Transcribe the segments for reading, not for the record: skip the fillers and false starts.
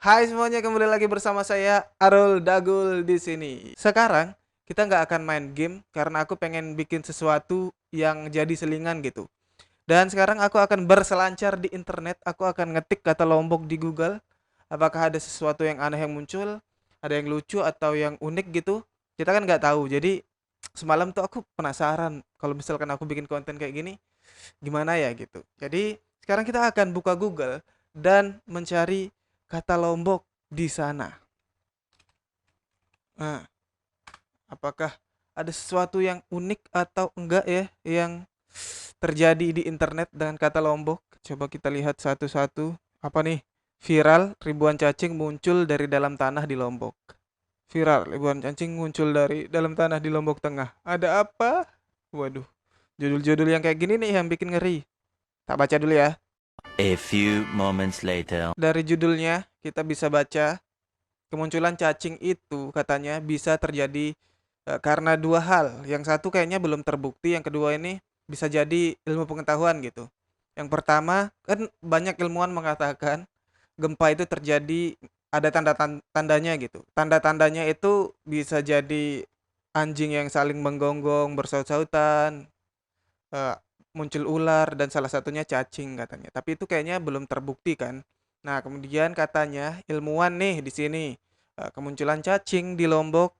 Hai semuanya, kembali lagi bersama saya Arul Dagul di sini. Sekarang kita nggak akan main game karena aku pengen bikin sesuatu yang jadi selingan gitu. Dan sekarang aku akan berselancar di internet. Aku akan ngetik kata Lombok di Google. Apakah ada sesuatu yang aneh yang muncul, ada yang lucu atau yang unik gitu? Kita kan nggak tahu. Jadi semalam tuh aku penasaran kalau misalkan aku bikin konten kayak gini, gimana ya gitu. Jadi sekarang kita akan buka Google dan mencari kata Lombok di sana. Nah, apakah ada sesuatu yang unik atau enggak ya yang terjadi di internet dengan kata Lombok? Coba kita lihat satu-satu. Apa nih? Viral, ribuan cacing muncul dari dalam tanah di Lombok. Viral, ribuan cacing muncul dari dalam tanah di Lombok Tengah. Ada apa? Waduh, judul-judul yang kayak gini nih yang bikin ngeri. Tak baca dulu ya. A few moments later. Dari judulnya kita bisa baca kemunculan cacing itu katanya bisa terjadi karena dua hal. Yang satu kayaknya belum terbukti, yang kedua ini bisa jadi ilmu pengetahuan gitu. Yang pertama, kan banyak ilmuwan mengatakan gempa itu terjadi ada tanda-tandanya gitu. Tanda-tandanya itu bisa jadi anjing yang saling menggonggong, bersaut-sautan, eh, muncul ular dan salah satunya cacing katanya. Tapi itu kayaknya belum terbukti kan. Nah, kemudian katanya ilmuwan nih di sini kemunculan cacing di Lombok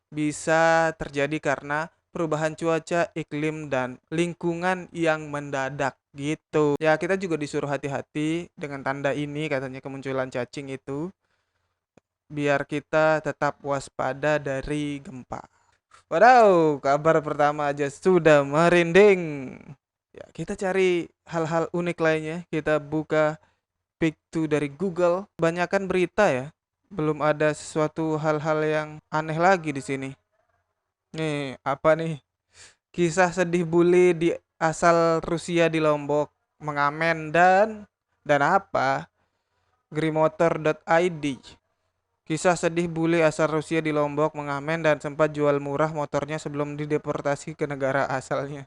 bisa terjadi karena perubahan cuaca, iklim dan lingkungan yang mendadak gitu. Ya, kita juga disuruh hati-hati dengan tanda ini katanya kemunculan cacing itu biar kita tetap waspada dari gempa. Wadaw, kabar pertama aja sudah merinding. Ya, kita cari hal-hal unik lainnya. Kita buka Pick2 dari Google. Banyakan berita ya. Belum ada sesuatu hal-hal yang aneh lagi di sini. Nih, apa nih? Kisah sedih bully di asal Rusia di Lombok. Mengamen dan apa? Grimotor.id. Kisah sedih bule asal Rusia di Lombok mengamen dan sempat jual murah motornya sebelum dideportasi ke negara asalnya.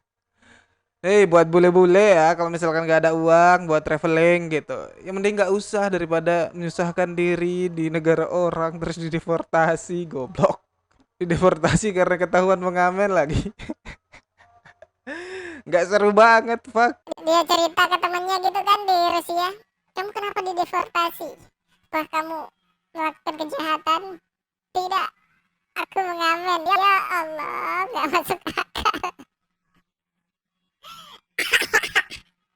Hei, buat bule-bule ya, kalau misalkan gak ada uang buat traveling gitu, ya mending gak usah daripada menyusahkan diri di negara orang terus dideportasi, goblok. Dideportasi karena ketahuan mengamen lagi. Gak seru banget, fuck. Dia cerita ke temannya gitu kan di Rusia, kamu kenapa dideportasi? Wah, kamu melakukan kejahatan? Tidak, aku mengamen. Ya Allah, gak masuk akal.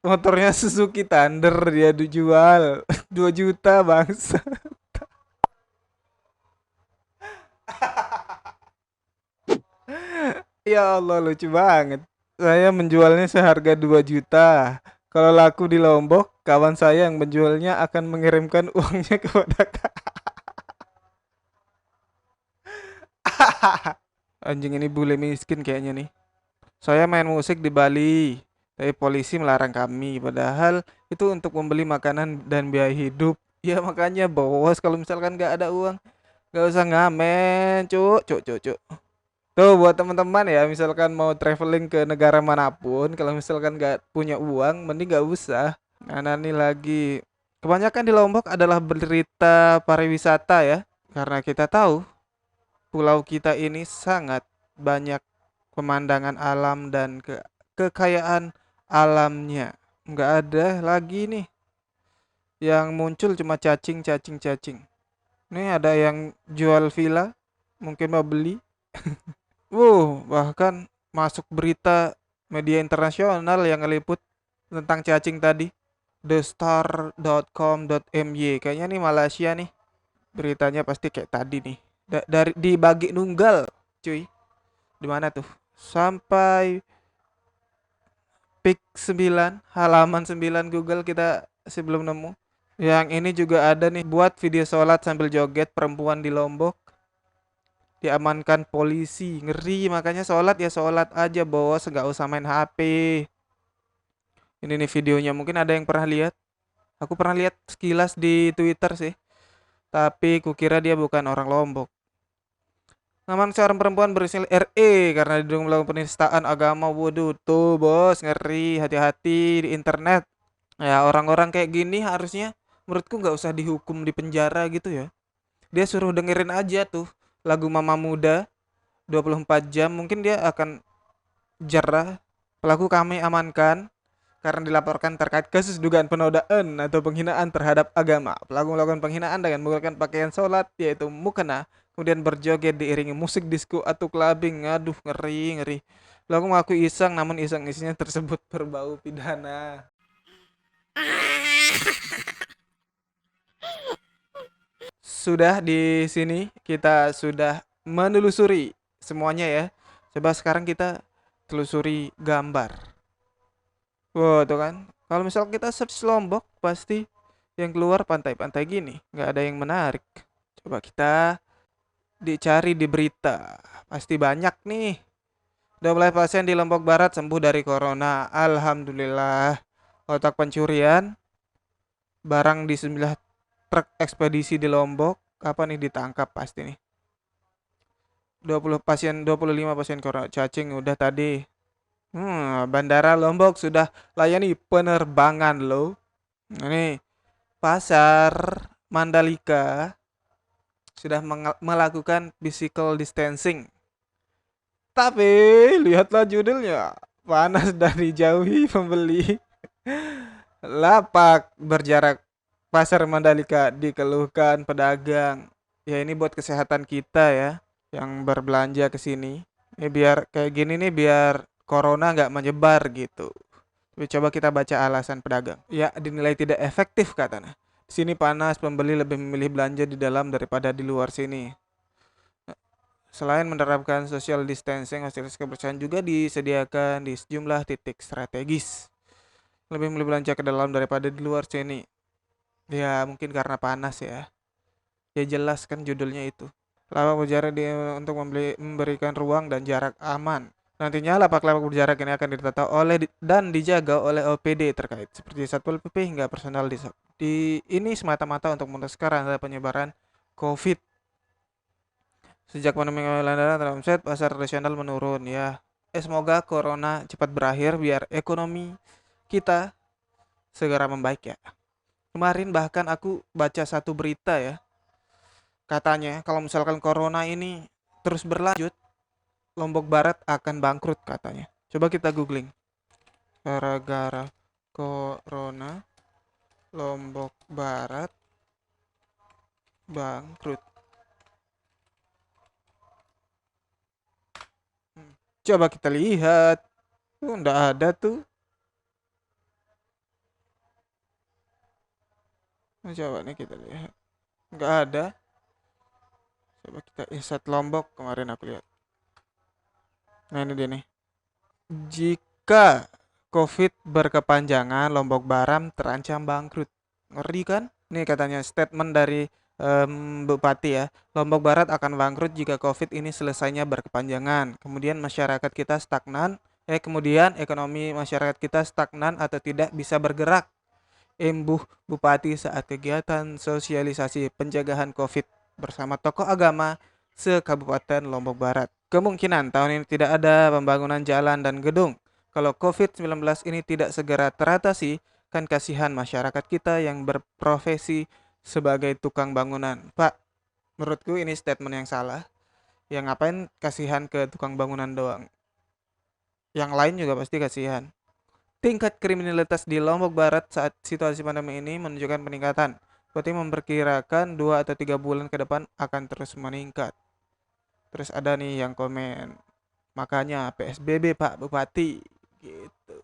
Motornya Suzuki Thunder dia dijual 2 juta bangsa. Ya Allah, lucu banget. Saya menjualnya seharga 2 juta. Kalau laku di Lombok, kawan saya yang menjualnya akan mengirimkan uangnya kepada anjing ini bule miskin kayaknya nih. Saya main musik di Bali, tapi polisi melarang kami. Padahal itu untuk membeli makanan dan biaya hidup. Ya makanya bos, kalau misalkan nggak ada uang, nggak usah ngamen, cuk, cuk, cuk, cuk. Tuh buat teman-teman ya, misalkan mau traveling ke negara manapun, kalau misalkan nggak punya uang, mending nggak usah. Nah, ini lagi. Kebanyakan di Lombok adalah berita pariwisata ya, karena kita tahu pulau kita ini sangat banyak pemandangan alam dan kekayaan alamnya. Nggak ada lagi nih yang muncul cuma cacing, cacing, cacing. Nih ada yang jual villa, mungkin mau beli. Bahkan masuk berita media internasional yang ngeliput tentang cacing tadi. thestar.com.my. Kayaknya nih Malaysia nih. Beritanya pasti kayak tadi nih. Dari dibagi nunggal, cuy. Di mana tuh? Sampai Pick 9, halaman 9 Google kita sebelum nemu. Yang ini juga ada nih, buat video sholat sambil joget perempuan di Lombok diamankan polisi. Ngeri, makanya sholat ya sholat aja bos, nggak usah main HP. Ini nih videonya, mungkin ada yang pernah lihat. Aku pernah lihat sekilas di Twitter sih, tapi kukira dia bukan orang Lombok. Namun seorang perempuan berinisial RE karena diduga melakukan penistaan agama. Waduh, tuh bos, ngeri, hati-hati di internet. Ya orang-orang kayak gini harusnya menurutku nggak usah dihukum di penjara gitu ya. Dia suruh dengerin aja tuh lagu Mama Muda 24 jam, mungkin dia akan jerah. Pelaku kami amankan karena dilaporkan terkait kasus dugaan penodaan atau penghinaan terhadap agama. Pelaku melakukan penghinaan dengan menggunakan pakaian sholat yaitu mukena, kemudian berjoget diiringi musik disco atau clubbing. Aduh, ngeri, ngeri. Pelaku mengaku iseng, namun iseng-isengnya tersebut berbau pidana. Sudah di sini kita sudah menelusuri semuanya ya. Coba sekarang kita telusuri gambar. Wow, tuh kan. Kalau misal kita search Lombok, pasti yang keluar pantai-pantai gini. Nggak ada yang menarik. Coba kita dicari di berita. Pasti banyak nih. 12 pasien di Lombok Barat sembuh dari corona. Alhamdulillah. Otak pencurian barang di 9 truk ekspedisi di Lombok. Kapan nih ditangkap pasti nih. 25 pasien corona cacing udah tadi. Bandara Lombok sudah layani penerbangan loh. Ini pasar Mandalika sudah melakukan physical distancing. Tapi lihatlah judulnya. Panas dan dijauhi pembeli. Lapak berjarak pasar Mandalika dikeluhkan pedagang. Ya ini buat kesehatan kita ya yang berbelanja ke sini. Ini biar kayak gini nih biar corona nggak menyebar gitu. Tapi coba kita baca alasan pedagang. Ya, dinilai tidak efektif katanya. Di sini panas, pembeli lebih memilih belanja di dalam daripada di luar sini. Selain menerapkan social distancing, fasilitas kebersihan juga disediakan di sejumlah titik strategis. Lebih memilih belanja ke dalam daripada di luar sini. Ya, mungkin karena panas ya. Ya jelas kan judulnya itu. Lapak berjarak untuk memberikan ruang dan jarak aman. Nantinya lapak-lapak berjarak ini akan ditata oleh dan dijaga oleh OPD terkait seperti Satpol PP hingga personal di ini semata-mata untuk memutuskan rantai penyebaran COVID. Sejak pandemi melanda omset pasar tradisional menurun ya. Semoga corona cepat berakhir biar ekonomi kita segera membaik ya. Kemarin bahkan aku baca satu berita ya. Katanya kalau misalkan corona ini terus berlanjut, Lombok Barat akan bangkrut katanya. Coba kita googling. Gara-gara corona Lombok Barat bangkrut. Coba kita lihat. Nggak ada tuh. Coba nih kita lihat. Nggak ada. Coba kita insert Lombok, kemarin aku lihat. Nah ini dia nih. Jika COVID berkepanjangan, Lombok Barat terancam bangkrut. Ngeri kan? Nih katanya statement dari Bupati ya. Lombok Barat akan bangkrut jika COVID ini selesainya berkepanjangan. Kemudian masyarakat kita stagnan. Kemudian ekonomi masyarakat kita stagnan atau tidak bisa bergerak. Embuh Bupati saat kegiatan sosialisasi pencegahan COVID bersama tokoh agama se-Kabupaten Lombok Barat. Kemungkinan tahun ini tidak ada pembangunan jalan dan gedung. Kalau COVID-19 ini tidak segera teratasi, kan kasihan masyarakat kita yang berprofesi sebagai tukang bangunan. Pak, menurutku ini statement yang salah. Yang ngapain kasihan ke tukang bangunan doang? Yang lain juga pasti kasihan. Tingkat kriminalitas di Lombok Barat saat situasi pandemi ini menunjukkan peningkatan. Bupati memperkirakan 2 atau 3 bulan ke depan akan terus meningkat. Terus ada nih yang komen, makanya PSBB Pak Bupati gitu.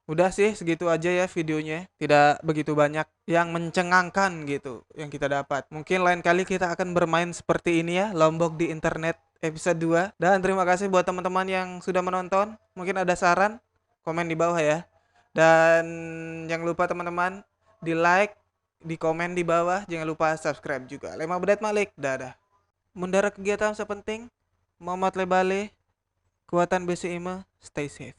Udah sih segitu aja ya videonya. Tidak begitu banyak yang mencengangkan gitu yang kita dapat. Mungkin lain kali kita akan bermain seperti ini ya, Lombok di internet episode 2. Dan terima kasih buat teman-teman yang sudah menonton. Mungkin ada saran, komen di bawah ya. Dan jangan lupa teman-teman di like, di komen di bawah. Jangan lupa subscribe juga. Lema Bedet Malik, dadah. Mundara kegiatan sepenting, Muhammad Lebale, Kuatan BCIMA, stay safe.